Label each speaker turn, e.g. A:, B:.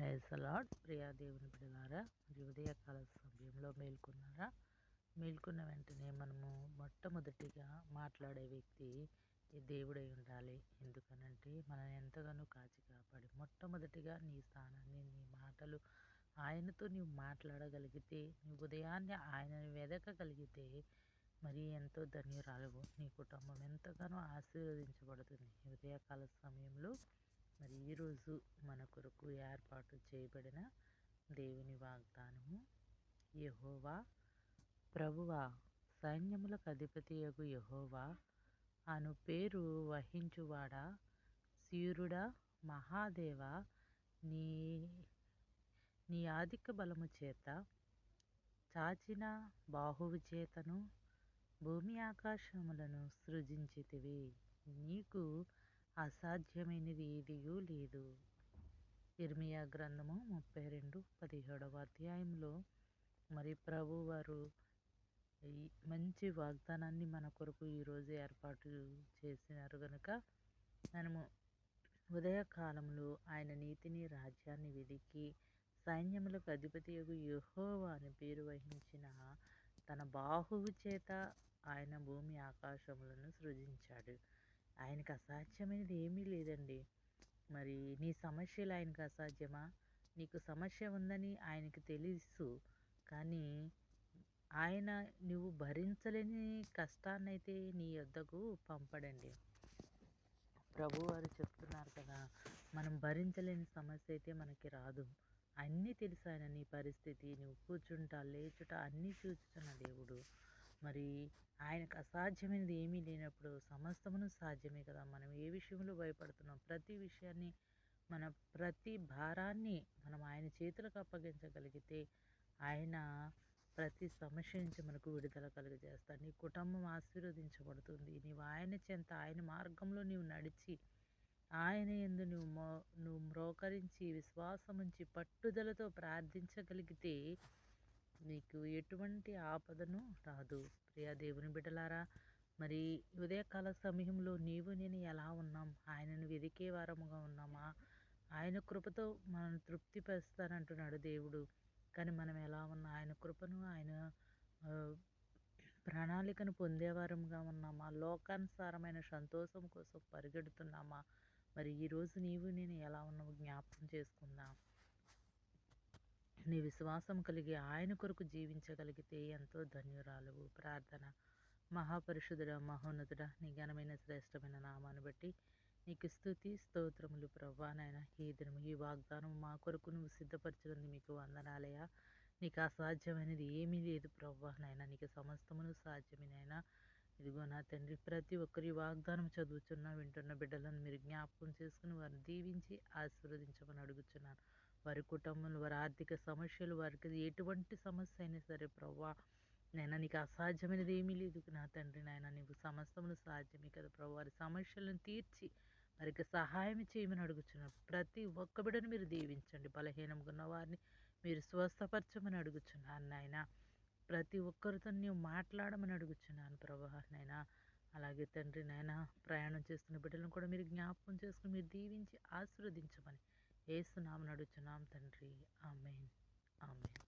A: Praise the lord. Priya దేవుని బిడ్డలారా, మరి ఉదయకాల సమయంలో మేల్కొన్నారా? మేల్కొన్న వెంటనే మనము మొట్టమొదటిగా మాట్లాడే వ్యక్తి ఈ దేవుడై ఉండాలి. ఎందుకనంటే మనం ఎంతగానో కాచి కాపాడి మొట్టమొదటిగా నీ స్థానాన్ని, నీ మాటలు ఆయనతో నీవు మాట్లాడగలిగితే, నీ ఉదయాన్నే ఆయనను వెదకగలిగితే మరి ఎంతో ధన్యురాలవు. నీ కుటుంబం ఎంతగానో ఆశీర్వదించబడుతుంది. ఉదయకాల సమయంలో మరి ఈరోజు మన కొరకు ఏర్పాటు చేయబడిన దేవుని వాగ్దానము, యెహోవా ప్రభువా, సైన్యములకు అధిపతియగు యెహోవా అను పేరు వహించువాడా, శూరుడా, మహాదేవా, నీ నీ ఆధిక్య బలము చేత, చాచిన బాహువు చేతను భూమి ఆకాశములను సృజించితివి. నీకు అసాధ్యమైనది ఏదియూ లేదు. ఇర్మియా గ్రంథము 32:17 అధ్యాయంలో మరి ప్రభువారు ఈ మంచి వాగ్దానాన్ని మన కొరకు ఈరోజు ఏర్పాటు చేసినారు గనుక మనము ఉదయకాలంలో ఆయన నీతిని, రాజ్యాన్ని వెదికి సైన్యములకు అధిపతియగు యెహోవా అని పేరు వహించిన తన బాహువు చేత ఆయన భూమి ఆకాశములను సృజించాడు. ఆయనకు అసాధ్యమైనది ఏమీ లేదండి. మరి నీ సమస్యలు ఆయనకు అసాధ్యమా? నీకు సమస్య ఉందని ఆయనకు తెలుసు, కానీ ఆయన నువ్వు భరించలేని కష్టాన్నైతే నీ యొద్దకు పంపడండి. ప్రభువారు చెప్తున్నారు కదా, మనం భరించలేని సమస్య అయితే మనకి రాదు. అన్నీ తెలుసు ఆయన, నీ పరిస్థితి, నువ్వు కూర్చుంటా లేచుట అన్నీ చూస్తున్న దేవుడు. మరి ఆయనకు అసాధ్యమైనది ఏమీ లేనప్పుడు సమస్తమును సాధ్యమే కదా. మనం ఏ విషయంలో భయపడుతున్నాం, ప్రతి విషయాన్ని, మన ప్రతి భారాన్ని మనం ఆయన చేతులకు అప్పగించగలిగితే ఆయన ప్రతి సమస్య నుంచి మనకు విడుదల కలుగజేస్తాడు. నీ కుటుంబం ఆశీర్వదించబడుతుంది. నీవు ఆయన చెంత, ఆయన మార్గంలో నీవు నడిచి ఆయన యందు నువ్వు మ్రోకరించి విశ్వాసముంచి పట్టుదలతో ప్రార్థించగలిగితే నీకు ఎటువంటి ఆపదను రాదు. ప్రియా దేవుని బిడ్డలారా, మరి ఉదయకాల సమయంలో నీవు నేను ఎలా ఉన్నాం? ఆయనను వెదికే వారముగా ఉన్నామా? ఆయన కృపతో మనం తృప్తిపరుస్తానంటున్నాడు దేవుడు. కానీ మనం ఎలా ఉన్నా ఆయన కృపను, ఆయన ప్రణాళికను పొందేవారముగా ఉన్నామా? లోకానుసారమైన సంతోషం కోసం పరిగెడుతున్నామా? మరి ఈరోజు నీవు నేను ఎలా ఉన్నావు జ్ఞాపకం చేసుకుందాం. నీ విశ్వాసం కలిగి ఆయన కొరకు జీవించగలిగితే ఎంతో ధన్యురాలవు. ప్రార్థన. మహాపరిశుద్ధుడ, మహోన్నతుడ, నీ ఘనమైన శ్రేష్టమైన నామాన్ని బట్టి నీకు స్తుతి స్తోత్రములు ప్రభా. నాయన ఈ దినము ఈ వాగ్దానం మా కొరకు నువ్వు సిద్ధపరచుకుంది మీకు వందనాలయ. నీకు అసాధ్యమైనది ఏమీ లేదు ప్రభా. నాయన నీకు సమస్తమును సాధ్యమే నాయన. ఇదిగో నా తండ్రి, ప్రతి ఒక్కరి వాగ్దానం చదువుతున్న వింటున్న బిడ్డలను మీరు జ్ఞాపకం చేసుకుని వారిని దీవించి ఆశీర్వదించమని అడుగుతున్నాను. వారి కుటుంబంలో వారి ఆర్థిక సమస్యలు, వారికి ఎటువంటి సమస్య అయినా సరే ప్రభా, నైనా నీకు అసాధ్యమైనది ఏమీ లేదు నా తండ్రి. నాయన నీవు సమస్తమును సాధ్యమే కదా ప్రభు. వారి సమస్యలను తీర్చి వారికి సహాయం చేయమని అడుగుతున్నాను. ప్రతి ఒక్క బిడ్డను మీరు దీవించండి. బలహీనంగా ఉన్న వారిని మీరు స్వస్థపరచమని అడుగుతున్నాను నాయన. ప్రతి ఒక్కరితో నీవు మాట్లాడమని అడుగుతున్నాను ప్రభా. నైనా అలాగే తండ్రి నాయన, ప్రయాణం చేస్తున్న బిడ్డలను కూడా మీరు జ్ఞాపకం చేసుకుని మీరు దీవించి ఆశీర్వదించమని యేసు నామమున అడుగుచున్నాం తండ్రి. ఆమేన్. ఆమేన్.